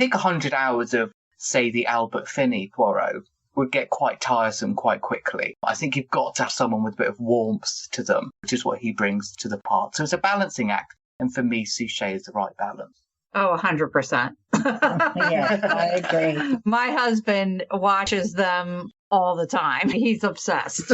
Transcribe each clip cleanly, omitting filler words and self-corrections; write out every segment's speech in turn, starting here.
think 100 hours of, say, the Albert Finney Poirot would get quite tiresome quite quickly. I think you've got to have someone with a bit of warmth to them, which is what he brings to the part. So it's a balancing act. And for me, Suchet is the right balance. Oh, 100%. Yes, I agree. My husband watches them all the time. He's obsessed.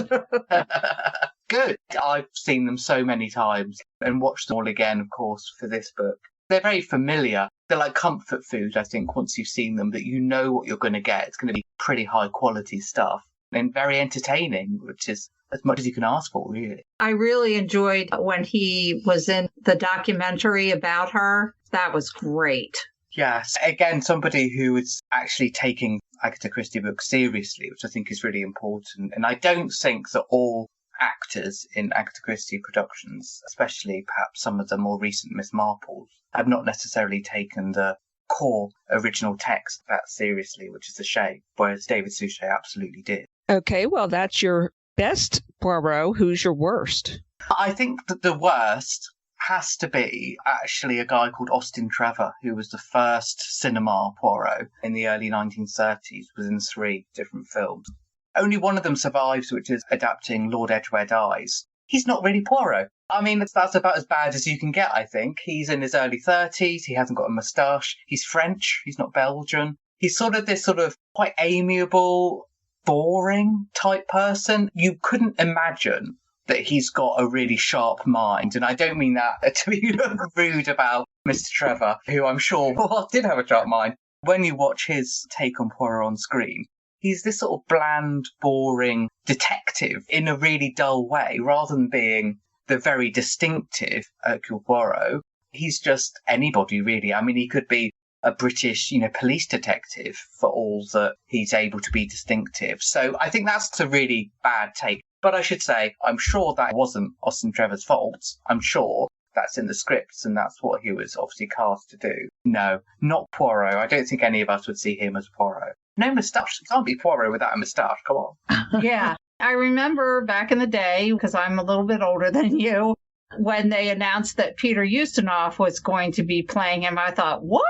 Good. I've seen them so many times and watched them all again, of course, for this book. They're very familiar. They're like comfort food, I think, once you've seen them, that you know what you're going to get. It's going to be pretty high quality stuff and very entertaining, which is as much as you can ask for, really. I really enjoyed when he was in the documentary about her. That was great. Yes. Again, somebody who is actually taking Agatha Christie books seriously, which I think is really important. And I don't think that all actors in Agatha Christie productions, especially perhaps some of the more recent Miss Marples, have not necessarily taken the core original text that seriously, which is a shame, whereas David Suchet absolutely did. Okay, well, that's your best Poirot. Who's your worst? I think that the worst has to be actually a guy called Austin Trevor, who was the first cinema Poirot in the early 1930s, was in 3 different films. Only one of them survives, which is adapting Lord Edgware Dies. He's not really Poirot. I mean, that's about as bad as you can get, I think. He's in his early 30s. He hasn't got a moustache. He's French. He's not Belgian. He's sort of this sort of quite amiable, boring type person. You couldn't imagine that he's got a really sharp mind. And I don't mean that to be rude about Mr. Trevor, who I'm sure did have a sharp mind. When you watch his take on Poirot on screen, he's this sort of bland, boring detective in a really dull way, rather than being the very distinctive Hercule Poirot. He's just anybody, really. I mean, he could be a British, police detective for all that he's able to be distinctive. So I think that's a really bad take. But I should say, I'm sure that wasn't Austin Trevor's fault. I'm sure that's in the scripts and that's what he was obviously cast to do. No, not Poirot. I don't think any of us would see him as Poirot. No moustache. It can't be Poirot without a moustache. Come on. Yeah. I remember back in the day, because I'm a little bit older than you, when they announced that Peter Ustinov was going to be playing him, I thought, what?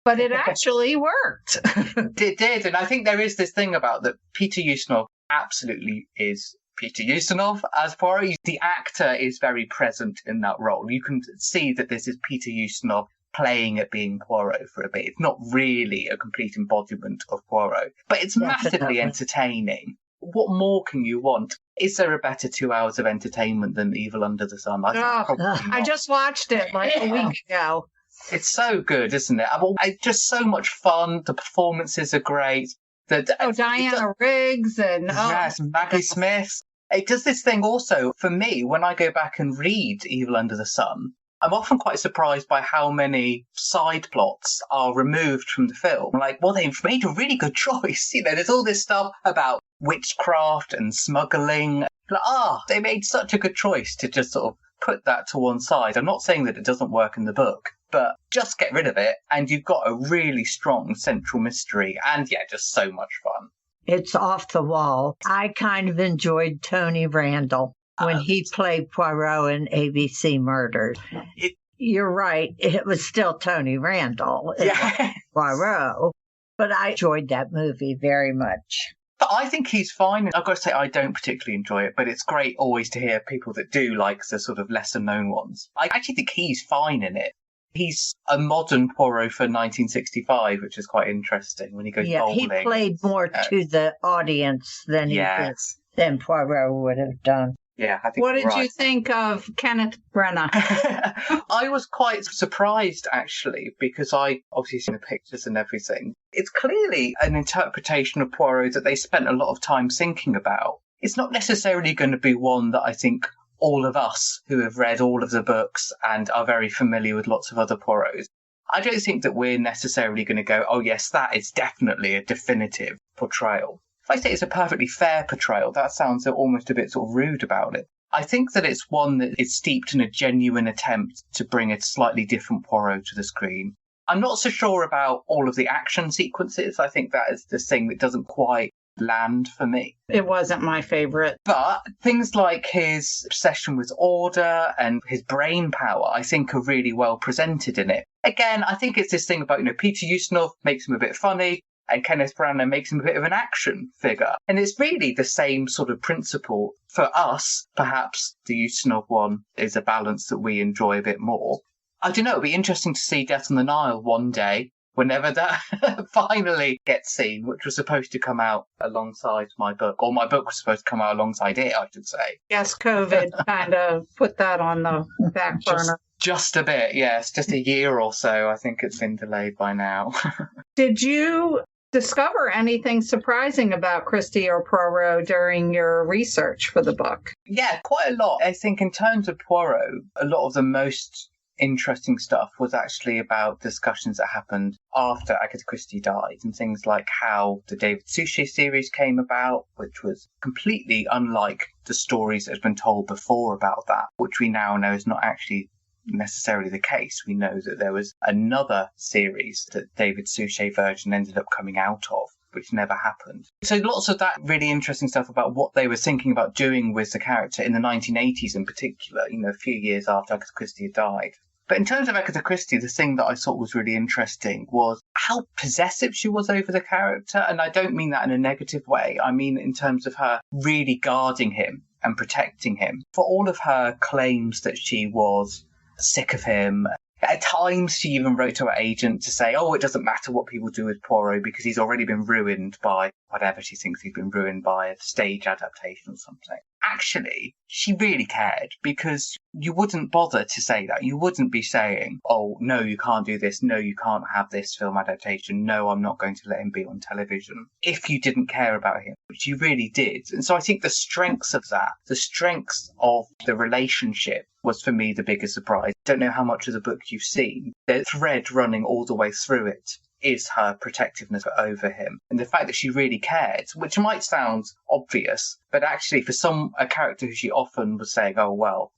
But it actually worked. It did. And I think there is this thing about that Peter Ustinov absolutely is Peter Ustinov as Poirot. The actor is very present in that role. You can see that this is Peter Ustinov playing at being Poirot for a bit. It's not really a complete embodiment of Poirot, but it's massively entertaining. What more can you want? Is there a better 2 hours of entertainment than Evil Under the Sun? I just watched it like a week ago. It's so good, isn't it? It's just so much fun. The performances are great. Diana Riggs and... Yes, Maggie Smith. It does this thing also, for me, when I go back and read Evil Under the Sun, I'm often quite surprised by how many side plots are removed from the film. Like, well, they've made a really good choice. There's all this stuff about witchcraft and smuggling. They made such a good choice to just sort of put that to one side. I'm not saying that it doesn't work in the book, but just get rid of it and you've got a really strong central mystery and, just so much fun. It's off the wall. I kind of enjoyed Tony Randall when he played Poirot in ABC Murders. You're right. It was still Tony Randall Poirot, but I enjoyed that movie very much. But I think he's fine. I've got to say, I don't particularly enjoy it, but it's great always to hear people that do, like the sort of lesser known ones. I actually think he's fine in it. He's a modern Poirot for 1965, which is quite interesting when he goes bowling. He played more to the audience than than Poirot would have done. Yeah, I think What did you think of Kenneth Branagh? I was quite surprised, actually, because I obviously seen the pictures and everything. It's clearly an interpretation of Poirot that they spent a lot of time thinking about. It's not necessarily going to be one that I think all of us who have read all of the books and are very familiar with lots of other Poirots, I don't think that we're necessarily going to go, oh yes, that is definitely a definitive portrayal. If I say it's a perfectly fair portrayal, that sounds almost a bit sort of rude about it. I think that it's one that is steeped in a genuine attempt to bring a slightly different Poirot to the screen. I'm not so sure about all of the action sequences. I think that is the thing that doesn't quite land for me. It wasn't my favorite. But things like his obsession with order and his brain power, I think, are really well presented in it. Again, I think it's this thing about, Peter Ustinov makes him a bit funny, and Kenneth Branagh makes him a bit of an action figure. And it's really the same sort of principle. For us, perhaps the Ustinov one is a balance that we enjoy a bit more. I don't know, it'll be interesting to see Death on the Nile one day, whenever that finally gets seen, which was supposed to come out alongside my book, or my book was supposed to come out alongside it, I should say. Yes, COVID kind of put that on the back burner. Just a bit, yes, just a year or so. I think it's been delayed by now. Did you discover anything surprising about Christie or Poirot during your research for the book? Yeah, quite a lot. I think in terms of Poirot, a lot of the most interesting stuff was actually about discussions that happened after Agatha Christie died, and things like how the David Suchet series came about, which was completely unlike the stories that had been told before about that, which we now know is not actually necessarily the case. We know that there was another series that David Suchet version ended up coming out of, which never happened. So lots of that really interesting stuff about what they were thinking about doing with the character in the 1980s in particular, a few years after Agatha Christie had died. But in terms of Agatha Christie, the thing that I thought was really interesting was how possessive she was over the character. And I don't mean that in a negative way. I mean in terms of her really guarding him and protecting him. For all of her claims that she was sick of him, at times she even wrote to her agent to say, it doesn't matter what people do with Poirot because he's already been ruined by whatever she thinks he's been ruined by, a stage adaptation or something. Actually, she really cared, because you wouldn't bother to say that. You wouldn't be saying, no, you can't do this. No, you can't have this film adaptation. No, I'm not going to let him be on television. If you didn't care about him, which you really did. And so I think the strengths of that, the strengths of the relationship was for me the biggest surprise. Don't know how much of the book you've seen. The thread running all the way through it is her protectiveness over him. And the fact that she really cared, which might sound obvious, but actually for a character who she often was saying,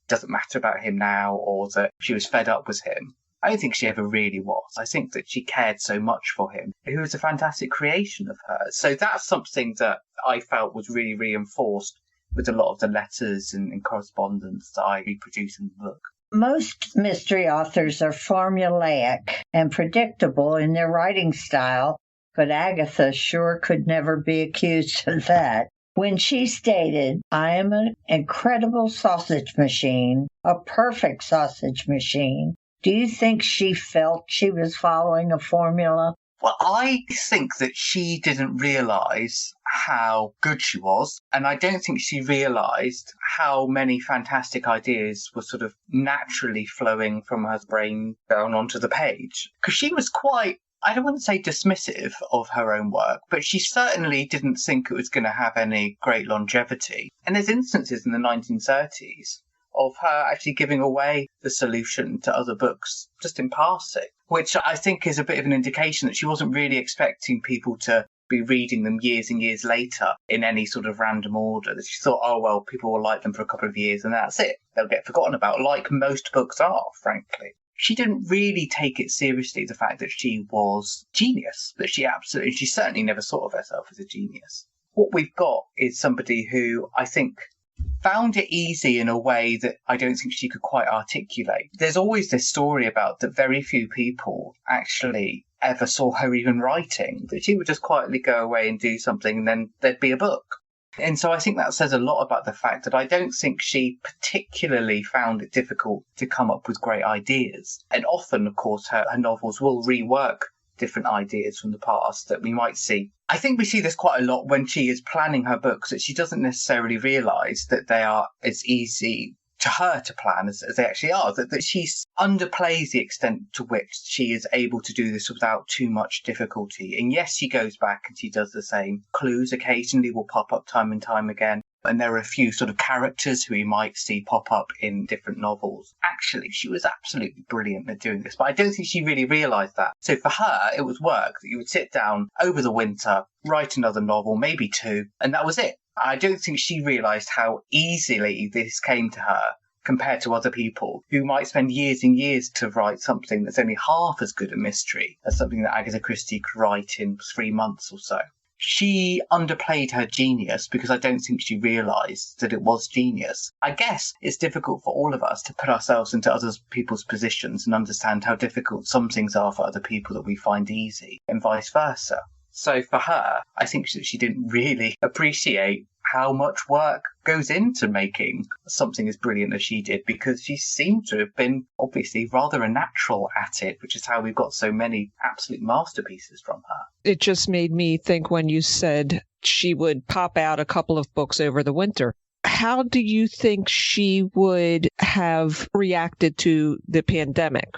doesn't matter about him now, or that she was fed up with him. I don't think she ever really was. I think that she cared so much for him, who was a fantastic creation of hers. So that's something that I felt was really reinforced with a lot of the letters and correspondence that I reproduce in the book. Most mystery authors are formulaic and predictable in their writing style, but Agatha sure could never be accused of that. When she stated, "I am an incredible sausage machine, a perfect sausage machine," do you think she felt she was following a formula? Well, I think that she didn't realise how good she was, and I don't think she realised how many fantastic ideas were sort of naturally flowing from her brain down onto the page. Because she was quite, I don't want to say dismissive of her own work, but she certainly didn't think it was going to have any great longevity. And there's instances in the 1930s of her actually giving away the solution to other books just in passing, which I think is a bit of an indication that she wasn't really expecting people to be reading them years and years later in any sort of random order. That she thought, people will like them for a couple of years and that's it. They'll get forgotten about, like most books are, frankly. She didn't really take it seriously, the fact that she was genius, that she certainly never thought of herself as a genius. What we've got is somebody who I think found it easy in a way that I don't think she could quite articulate. There's always this story about that very few people actually ever saw her even writing, that she would just quietly go away and do something and then there'd be a book. And so I think that says a lot about the fact that I don't think she particularly found it difficult to come up with great ideas. And often, of course, her novels will rework different ideas from the past that we might see. I think we see this quite a lot when she is planning her books, that she doesn't necessarily realise that they are as easy to her to plan as they actually are, that she underplays the extent to which she is able to do this without too much difficulty. And yes, she goes back and she does the same. Clues occasionally will pop up time and time again. And there are a few sort of characters who we might see pop up in different novels. Actually, she was absolutely brilliant at doing this, but I don't think she really realised that. So for her, it was work that you would sit down over the winter, write another novel, maybe two, and that was it. I don't think she realised how easily this came to her compared to other people who might spend years and years to write something that's only half as good a mystery as something that Agatha Christie could write in 3 months or so. she underplayed her genius because I don't think she realised that it was genius. I guess it's difficult for all of us to put ourselves into other people's positions and understand how difficult some things are for other people that we find easy and vice versa. So for her, I think that she didn't really appreciate how much work goes into making something as brilliant as she did, because she seemed to have been obviously rather a natural at it, which is how we've got so many absolute masterpieces from her. It just made me think when you said she would pop out a couple of books over the winter. How do you think she would have reacted to the pandemic?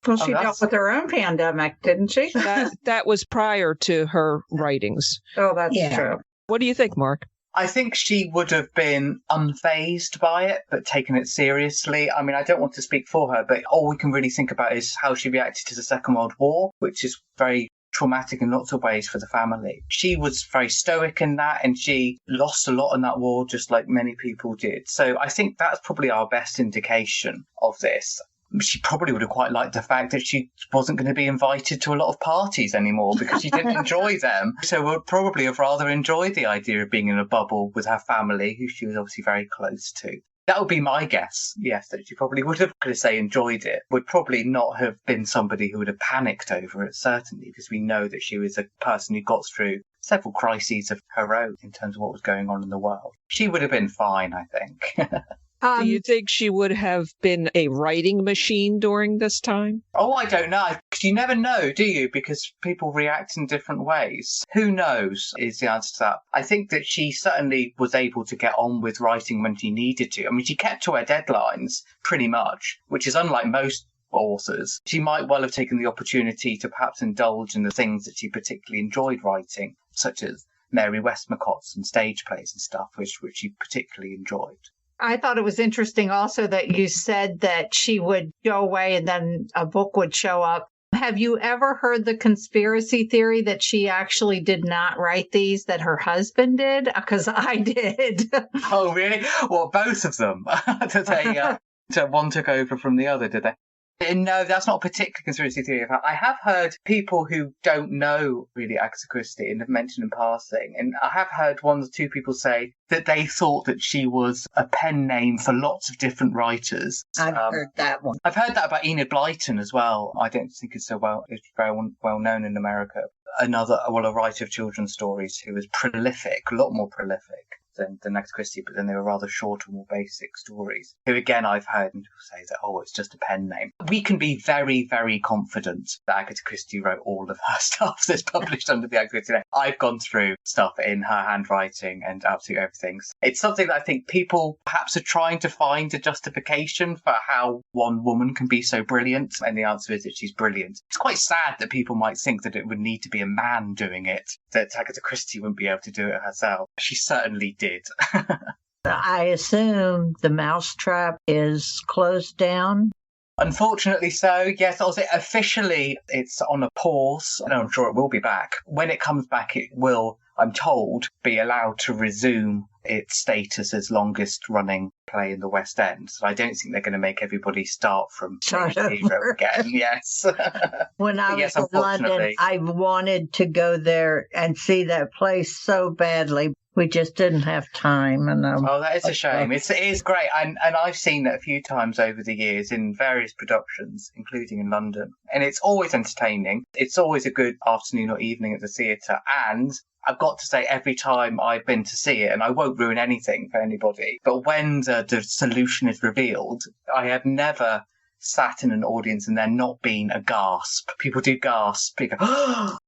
Well, she dealt with her own pandemic, didn't she? That was prior to her writings. Oh, that's true. What do you think, Mark? I think she would have been unfazed by it, but taken it seriously. I mean, I don't want to speak for her, but all we can really think about is how she reacted to the Second World War, which is very traumatic in lots of ways for the family. She was very stoic in that, and she lost a lot in that war, just like many people did. So I think that's probably our best indication of this. She probably would have quite liked the fact that she wasn't going to be invited to a lot of parties anymore because she didn't enjoy them. So would probably have rather enjoyed the idea of being in a bubble with her family, who she was obviously very close to. That would be my guess, yes, that she probably would have, could say, enjoyed it. Would probably not have been somebody who would have panicked over it, certainly, because we know that she was a person who got through several crises of her own in terms of what was going on in the world. She would have been fine, I think. Do you think she would have been a writing machine during this time? Oh, I don't know. Because you never know, do you? Because people react in different ways. Who knows is the answer to that. I think that she certainly was able to get on with writing when she needed to. I mean, she kept to her deadlines pretty much, which is unlike most authors. She might well have taken the opportunity to perhaps indulge in the things that she particularly enjoyed writing, such as Mary Westmacott's and stage plays and stuff, which she particularly enjoyed. I thought it was interesting also that you said that she would go away and then a book would show up. Have you ever heard the conspiracy theory that she actually did not write these, that her husband did? Because I did. Oh, really? Well, both of them. One took over from the other, did they? No, that's not a particular conspiracy theory. I have heard people who don't know really Agatha Christie and have mentioned in passing, and I have heard one or two people say that they thought that she was a pen name for lots of different writers. I've heard that one. I've heard that about Enid Blyton as well. I don't think it's very well known in America. A writer of children's stories who was prolific, a lot more prolific than Agatha Christie, but then they were rather shorter, more basic stories. Who again, I've heard people say that, it's just a pen name. We can be very, very confident that Agatha Christie wrote all of her stuff that's published under the Agatha Christie name. I've gone through stuff in her handwriting and absolutely everything. So it's something that I think people perhaps are trying to find a justification for how one woman can be so brilliant, and the answer is that she's brilliant. It's quite sad that people might think that it would need to be a man doing it, that Agatha Christie wouldn't be able to do it herself. She certainly did. I assume the mousetrap is closed down. Unfortunately so, yes. I'll say officially it's on a pause, and I'm sure it will be back. When it comes back, it will, I'm told, be allowed to resume its status as longest running play in the West End. So I don't think they're going to make everybody start from zero again. Yes. When I was in London, I wanted to go there and see that place so badly. We just didn't have time. That is a shame. It is great. And I've seen it a few times over the years in various productions, including in London. And it's always entertaining. It's always a good afternoon or evening at the theatre. And I've got to say, every time I've been to see it, and I won't ruin anything for anybody, but when the solution is revealed, I have never sat in an audience and there not been a gasp. People do gasp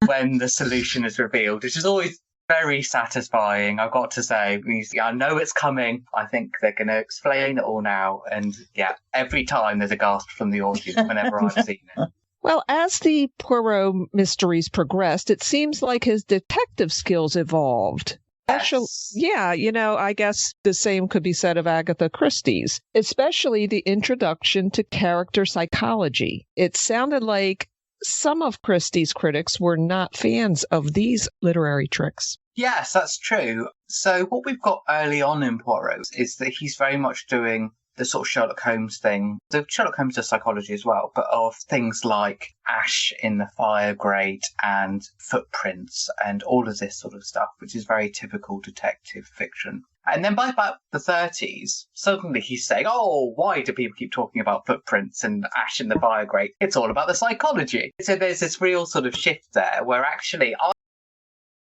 when the solution is revealed, which is always very satisfying, I've got to say. I know it's coming. I think they're going to explain it all now. And yeah, every time there's a gasp from the audience whenever I've seen it. Well, as the Poirot mysteries progressed, it seems like his detective skills evolved. Actually, yeah, I guess the same could be said of Agatha Christie's, especially the introduction to character psychology. It sounded like some of Christie's critics were not fans of these literary tricks. Yes, that's true. So what we've got early on in Poirot is that he's very much doing the sort of Sherlock Holmes thing. The Sherlock Holmes does psychology as well, but of things like ash in the fire grate and footprints and all of this sort of stuff, which is very typical detective fiction. And then by about the 30s, suddenly he's saying, oh, why do people keep talking about footprints and ash in the fire grate? It's all about the psychology. So there's this real sort of shift there where actually